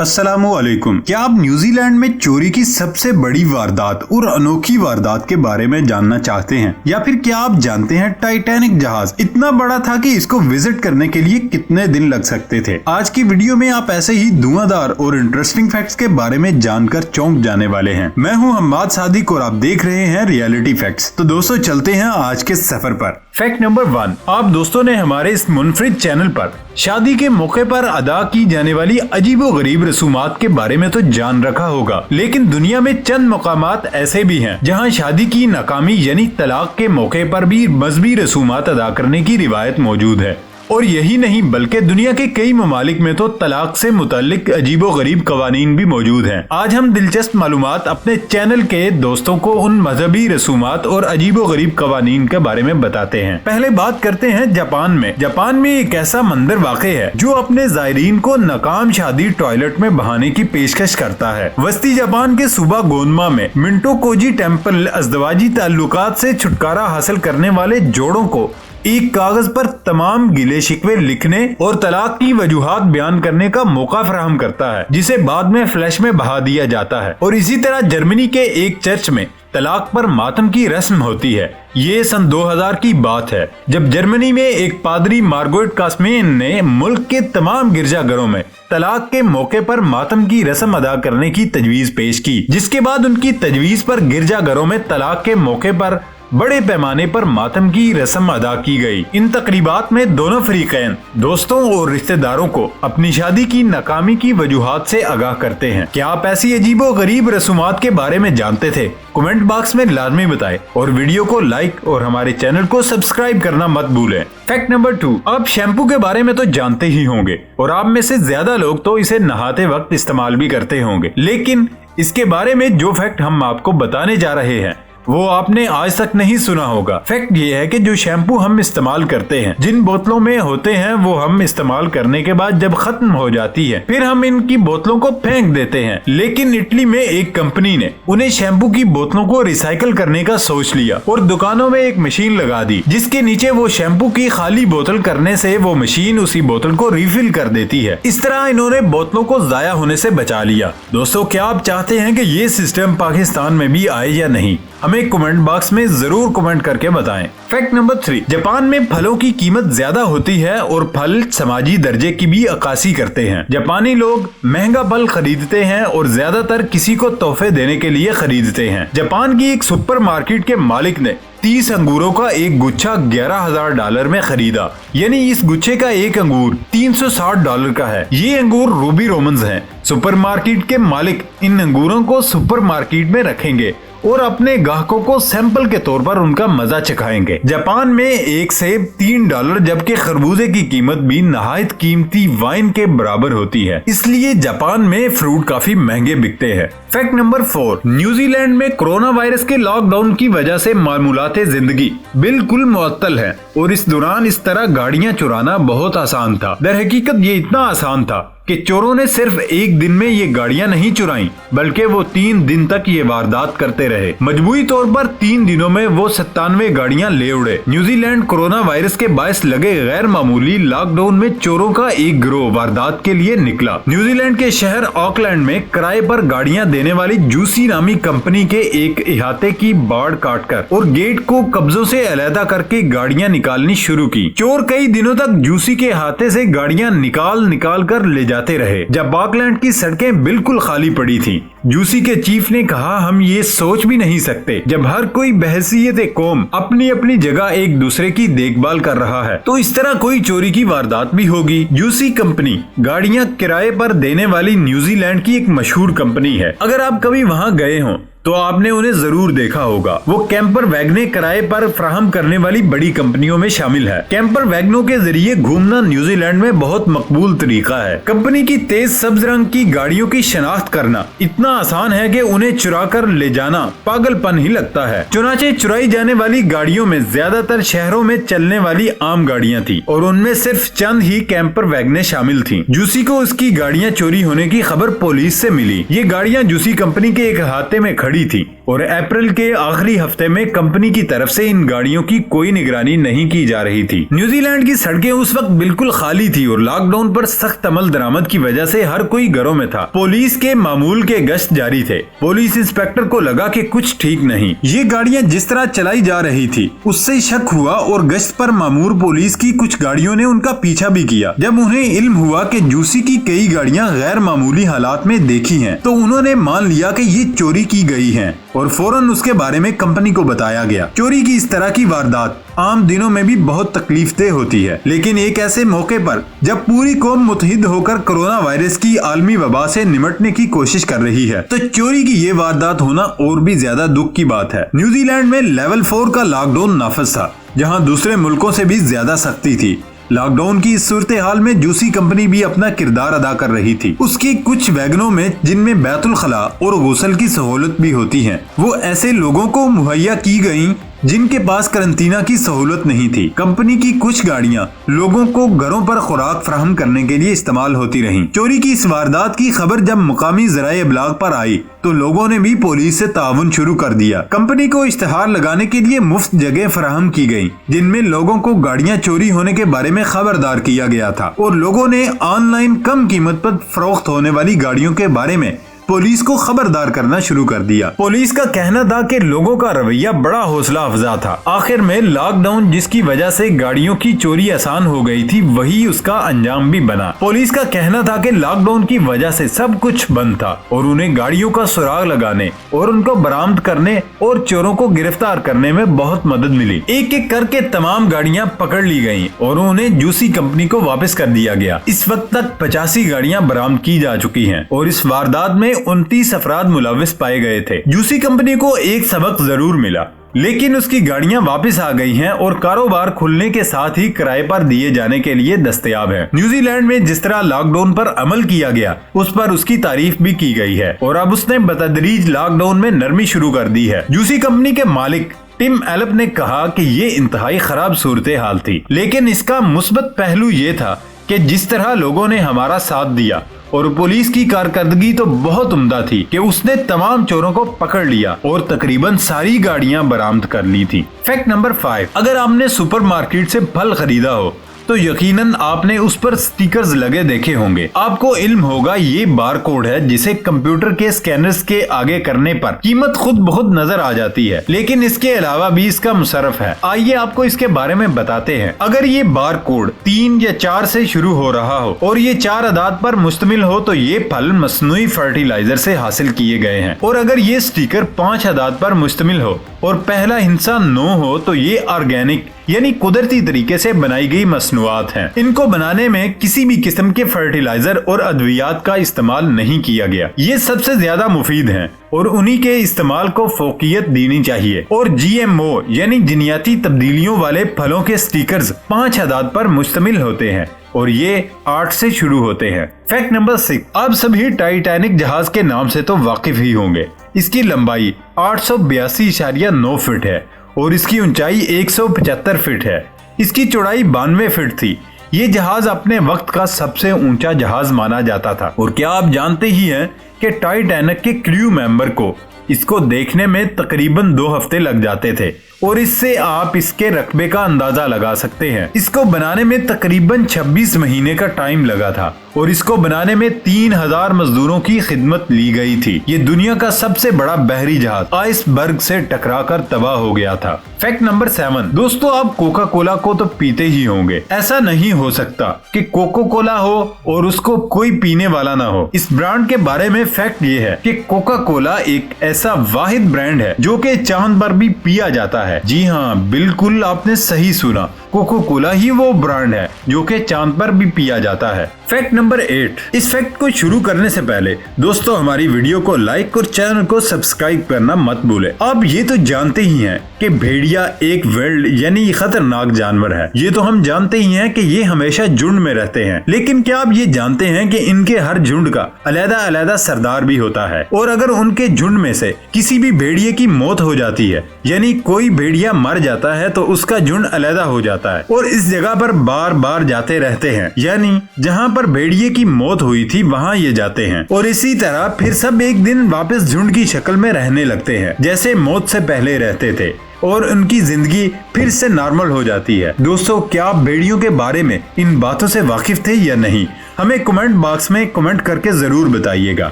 अस्सलामुअलैकुम। क्या आप न्यूजीलैंड में चोरी की सबसे बड़ी वारदात और अनोखी वारदात के बारे में जानना चाहते हैं, या फिर क्या आप जानते हैं टाइटैनिक जहाज इतना बड़ा था कि इसको विजिट करने के लिए कितने दिन लग सकते थे? आज की वीडियो में आप ऐसे ही धुआंधार और इंटरेस्टिंग फैक्ट्स के बारे में जानकर चौंक जाने वाले हैं। मैं हूं हम्माद सादिक और आप देख रहे हैं रियलिटी फैक्ट्स। तो दोस्तों चलते हैं आज के सफर पर। फैक्ट नंबर 1, आप दोस्तों ने हमारे इस मुनफरिद चैनल पर शादी के मौके पर अदा की जाने वाली अजीबोगरीब रसूमात के बारे में तो जान रखा होगा, लेकिन दुनिया में चंद मकामात ऐसे भी हैं जहां शादी की नाकामी यानी तलाक के मौके पर भी मजहबी रसूमात अदा करने की रिवायत मौजूद है। और यही नहीं बल्कि दुनिया के कई ममालिक में तो तलाक से मुताल्लिक अजीबोगरीब कवानीन भी मौजूद हैं। आज हम दिलचस्प मालूमात अपने चैनल के दोस्तों को उन मजहबी रसूमात और अजीबोगरीब कवानीन के बारे में बताते हैं। पहले बात करते हैं जापान में। जापान में एक ऐसा मंदिर वाक़ई है जो अपने ज़ायरीन को नाकाम शादी टॉयलेट में बहाने की पेशकश करता है। वस्ती जापान के सूबा गोनमा में मिंटो कोजी टेम्पल अज़दवाजी ताल्लुकात से छुटकारा हासिल करने वाले जोड़ों को एक कागज पर तमाम गिले शिकवे लिखने और तलाक की वजूहात बयान करने का मौका फराहम करता है, जिसे बाद में फ्लैश में बहा दिया जाता है। और इसी तरह जर्मनी के एक चर्च में तलाक पर मातम की रस्म होती है। ये सन 2000 की बात है, जब जर्मनी में एक पादरी मार्गोट कास्मेन ने मुल्क के तमाम गिरजाघरों में तलाक के मौके पर मातम की रस्म अदा करने की तजवीज पेश की, जिसके बाद उनकी तजवीज पर गिरजाघरों में तलाक के मौके पर बड़े पैमाने पर मातम की रस्म अदा की गई। इन तकरीबात में दोनों फरीकैन दोस्तों और रिश्तेदारों को अपनी शादी की नाकामी की वजूहात से आगाह करते हैं। क्या आप ऐसी अजीबो गरीब रसूमात के बारे में जानते थे? कमेंट बॉक्स में लाजमी बताएं और वीडियो को लाइक और हमारे चैनल को सब्सक्राइब करना मत भूलें। फैक्ट नंबर 2, आप शैम्पू के बारे में तो जानते ही होंगे और आप में से ज्यादा लोग तो इसे नहाते वक्त इस्तेमाल भी करते होंगे, लेकिन इसके बारे में जो फैक्ट हम आपको बताने जा रहे हैं वो आपने आज तक नहीं सुना होगा। फैक्ट ये है कि जो शैम्पू हम इस्तेमाल करते हैं, जिन बोतलों में होते हैं, वो हम इस्तेमाल करने के बाद जब खत्म हो जाती है फिर हम इनकी बोतलों को फेंक देते हैं। लेकिन इटली में एक कंपनी ने उन्हें शैम्पू की बोतलों को रिसाइकल करने का सोच लिया और दुकानों में एक मशीन लगा दी, जिसके नीचे वो शैम्पू की खाली बोतल करने से वो मशीन उसी बोतल को रिफिल कर देती है। इस तरह इन्होंने बोतलों को जाया होने से बचा लिया। दोस्तों, क्या आप चाहते हैं कि ये सिस्टम पाकिस्तान में भी आए या नहीं? हमें कमेंट बॉक्स में जरूर कमेंट करके बताएं। फैक्ट नंबर 3, जापान में फलों की कीमत ज्यादा होती है और फल समाजी दर्जे की भी अक्कासी करते हैं। जापानी लोग महंगा फल खरीदते हैं और ज्यादातर किसी को तोहफे देने के लिए खरीदते हैं। जापान की एक सुपरमार्केट के मालिक ने 30 अंगूरों का एक गुच्छा $11,000 में खरीदा, यानी इस गुच्छे का एक अंगूर $360 का है। ये अंगूर रूबी रोमन्स हैं। सुपरमार्केट के मालिक इन अंगूरों को सुपरमार्केट में रखेंगे और अपने ग्राहकों को सैंपल के तौर पर उनका मजा चखाएंगे। जापान में एक सेब $3, जबकि खरबूजे की कीमत भी नहायत कीमती वाइन के बराबर होती है। इसलिए जापान में फ्रूट काफी महंगे बिकते हैं। फैक्ट नंबर 4, न्यूजीलैंड में कोरोना वायरस के लॉकडाउन की वजह से मामूलाते जिंदगी बिल्कुल मुअत्तल है और इस दौरान इस तरह गाड़ियां चुराना बहुत आसान था। दरहकीकत ये इतना आसान था कि चोरों ने सिर्फ एक दिन में ये गाड़ियां नहीं चुराई, बल्कि वो 3 दिन तक ये वारदात करते रहे। मजबूरी तौर पर 3 दिनों में वो 97 गाड़ियां ले उड़े। न्यूजीलैंड कोरोना वायरस के बायस लगे गैर मामूली लॉकडाउन में चोरों का एक गिरोह वारदात के लिए निकला। न्यूजीलैंड के शहर ऑकलैंड में किराए पर गाड़ियां देने वाली जूसी नामी कंपनी के एक इहाते की बाड़ काटकर और गेट को कब्जों से अलहदा करके गाड़ियां निकालनी शुरू की। चोर कई दिनों तक जूसी के इहाते से गाड़ियां निकाल कर ले जाते रहे। जब ऑकलैंड की सड़कें बिल्कुल खाली पड़ी थी, जूसी के चीफ ने कहा, हम ये सोच भी नहीं सकते जब हर कोई बहसियत कौम अपनी अपनी जगह एक दूसरे की देखभाल कर रहा है तो इस तरह कोई चोरी की वारदात भी होगी। जूसी कंपनी गाड़ियां किराए पर देने वाली न्यूजीलैंड की एक मशहूर कंपनी है। अगर आप कभी वहां गए हो तो आपने उन्हें जरूर देखा होगा। वो कैंपर वैगने किराए पर फ्राहम करने वाली बड़ी कंपनियों में शामिल है। कैंपर वैगनों के जरिए घूमना न्यूजीलैंड में बहुत मकबूल तरीका है। कंपनी की तेज सब्ज रंग की गाड़ियों की शनाख्त करना इतना आसान है कि उन्हें चुरा कर ले जाना पागलपन ही लगता है। चुनाचे चुराई जाने वाली गाड़ियों में ज्यादातर शहरों में चलने वाली आम गाड़ियां थी और उनमें सिर्फ चंद ही कैंपर वैगने शामिल थी। जूसी को उसकी गाड़ियां चोरी होने की खबर पुलिस से मिली। ये गाड़ियां जूसी कंपनी के एक अहाते में खड़ी थी और अप्रैल के आखिरी हफ्ते में कंपनी की तरफ से इन गाड़ियों की कोई निगरानी नहीं की जा रही थी। न्यूजीलैंड की सड़कें उस वक्त बिल्कुल खाली थी और लॉकडाउन पर सख्त अमल दरामद की वजह से हर कोई घरों में था। पुलिस के मामूल के गश्त जारी थे। पुलिस इंस्पेक्टर को लगा कि कुछ ठीक नहीं। ये गाड़ियां जिस तरह चलाई जा रही थी उससे शक हुआ और गश्त पर मामूर पुलिस की कुछ गाड़ियों ने उनका पीछा भी किया। जब उन्हें इल्म हुआ कि जूसी की कई गाड़ियां गैर मामूली हालात में देखी हैं, तो उन्होंने मान लिया कि ये चोरी की गई हैं और फौरन उसके बारे में कंपनी को बताया गया। चोरी की इस तरह की वारदात आम दिनों में भी बहुत तकलीफदेह होती है, लेकिन एक ऐसे मौके पर जब पूरी कौम मुत्तहिद होकर कोरोना वायरस की आलमी वबा से निमटने की कोशिश कर रही है, तो चोरी की ये वारदात होना और भी ज्यादा दुख की बात है। न्यूजीलैंड में लेवल 4 का लॉकडाउन नाफिज था, जहां दूसरे मुल्कों से भी ज्यादा सख्ती थी। लॉकडाउन की इस सूरत हाल में जूसी कंपनी भी अपना किरदार अदा कर रही थी। उसकी कुछ वैगनों में, जिनमें बैतुल खला और गुसल की सहूलत भी होती है, वो ऐसे लोगों को मुहैया की गयी जिनके पास करंटीना की सहूलत नहीं थी। कंपनी की कुछ गाड़ियां लोगों को घरों पर खुराक फराहम करने के लिए इस्तेमाल होती रहीं। चोरी की इस वारदात की खबर जब मुकामी ज़राए इब्लाग पर आई तो लोगों ने भी पुलिस से ताउन शुरू कर दिया। कंपनी को इश्तिहार लगाने के लिए मुफ्त जगह फराहम की गयी, जिनमें लोगों को गाड़ियां चोरी होने के बारे में खबरदार किया गया था और लोगों ने ऑनलाइन कम कीमत पर फरोख्त होने वाली गाड़ियों के बारे में पुलिस को खबरदार करना शुरू कर दिया। पुलिस का कहना था कि लोगों का रवैया बड़ा हौसला अफजा था। आखिर में लॉकडाउन जिसकी वजह से गाड़ियों की चोरी आसान हो गई थी, वही उसका अंजाम भी बना। पुलिस का कहना था कि लॉकडाउन की वजह से सब कुछ बंद था और उन्हें गाड़ियों का सुराग लगाने और उनको बरामद करने और चोरों को गिरफ्तार करने में बहुत मदद मिली। एक एक करके तमाम गाड़ियां पकड़ ली गयी और उन्हें जूसी कंपनी को वापस कर दिया गया। इस वक्त तक 85 गाड़ियां बरामद की जा चुकी हैं और इस वारदात में 29 अफराद मुलविस पाए गए थे। जूसी कंपनी को एक सबक जरूर मिला, लेकिन उसकी गाड़ियां वापस आ गई हैं और कारोबार खुलने के साथ ही किराए पर दिए जाने के लिए दस्तयाब है। न्यूजीलैंड में जिस तरह लॉकडाउन पर अमल किया गया उस पर उसकी तारीफ भी की गई है और अब उसने बतदरीज लॉकडाउन में नरमी शुरू कर दी है। जूसी कंपनी के मालिक टिम एल्प ने कहा कि ये इंतहाई खराब सूरत हाल थी, लेकिन इसका मुस्बत पहलू ये था कि जिस तरह लोगों ने हमारा साथ दिया और पुलिस की कारकर्दगी तो बहुत उम्दा थी कि उसने तमाम चोरों को पकड़ लिया और तकरीबन सारी गाड़ियां बरामद कर ली थी। फैक्ट नंबर 5, अगर आपने सुपरमार्केट से फल खरीदा हो तो यकीनन आपने उस पर स्टिकर्स लगे देखे होंगे। आपको इल्म होगा ये बार कोड है जिसे कंप्यूटर के स्कैनर्स के आगे करने पर कीमत खुद बहुत नजर आ जाती है, लेकिन इसके अलावा भी इसका मुसरफ है। आइए आपको इसके बारे में बताते हैं। अगर ये बार कोड 3 या 4 से शुरू हो रहा हो और ये 4 अदाद पर मुश्तमिल हो तो ये फल मसनूई फर्टिलाइजर से हासिल किए गए हैं, और अगर ये स्टिकर 5 अदाद पर मुश्तमिल हो और पहला हिस्सा 9 हो तो ये ऑर्गेनिक यानी कुदरती तरीके से बनाई गई मसनूआत हैं। इनको बनाने में किसी भी किस्म के फर्टिलाइजर और अद्वियात का इस्तेमाल नहीं किया गया। ये सबसे ज्यादा मुफीद हैं और उन्हीं के इस्तेमाल को फोकियत देनी चाहिए। और GMO यानी जिनियाती तब्दीलियों वाले फलों के स्टिकर्स 5 अदाद पर मुश्तमिल होते हैं और ये 8 से शुरू होते हैं। फैक्ट नंबर 6, आप सभी टाइटैनिक जहाज के नाम से तो वाकिफ ही होंगे। इसकी लंबाई 882.9 फीट है और इसकी ऊंचाई 175 फीट है। इसकी चौड़ाई 92 फीट थी। ये जहाज अपने वक्त का सबसे ऊंचा जहाज माना जाता था। और क्या आप जानते ही हैं कि टाइटैनिक के क्रू मेंबर को इसको देखने में तकरीबन 2 हफ्ते लग जाते थे और इससे आप इसके रकबे का अंदाजा लगा सकते हैं। इसको बनाने में तकरीबन 26 महीने का टाइम लगा था और इसको बनाने में 3000 मजदूरों की खिदमत ली गई थी। ये दुनिया का सबसे बड़ा बहरी जहाज आइसबर्ग से टकराकर तबाह हो गया था। फैक्ट नंबर 7, दोस्तों आप कोका कोला को तो पीते ही होंगे। ऐसा नहीं हो सकता कि कोका कोला हो और उसको कोई पीने वाला ना हो। इस ब्रांड के बारे में फैक्ट ये है कि कोका कोला एक ऐसा वाहिद ब्रांड है जो कि चांद पर भी पिया जाता है। जी हाँ, बिल्कुल आपने सही सुना, कोका कोला ही वो ब्रांड है जो कि चांद पर भी पिया जाता है। फैक्ट नंबर 8, इस फैक्ट को शुरू करने से पहले दोस्तों हमारी वीडियो को लाइक और चैनल को सब्सक्राइब करना मत भूले। आप ये तो जानते ही हैं कि भेड़िया एक वाइल्ड यानी खतरनाक जानवर है। ये तो हम जानते ही हैं कि ये हमेशा झुंड में रहते हैं, लेकिन क्या आप ये जानते हैं कि इनके हर झुंड का अलग-अलग सरदार भी होता है और अगर उनके झुंड में से किसी भी भेड़िए की मौत हो जाती है यानी कोई भेड़िया मर जाता है तो उसका झुंड अलग हो जाता है। जाता है और इस जगह पर बार बार जाते रहते हैं, यानी जहाँ पर भेड़िए की मौत हुई थी वहाँ ये जाते हैं और इसी तरह फिर सब एक दिन वापस झुंड की शक्ल में रहने लगते हैं जैसे मौत से पहले रहते थे और उनकी जिंदगी फिर से नॉर्मल हो जाती है। दोस्तों, क्या आप भेड़ियों के बारे में इन बातों से वाकिफ थे या नहीं? हमें कमेंट बॉक्स में कमेंट करके जरूर बताइएगा।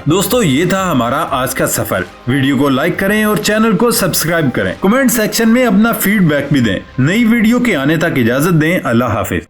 दोस्तों, ये था हमारा आज का सफर। वीडियो को लाइक करें और चैनल को सब्सक्राइब करें। कमेंट सेक्शन में अपना फीडबैक भी दें। नई वीडियो के आने तक इजाजत दें। अल्लाह हाफिज।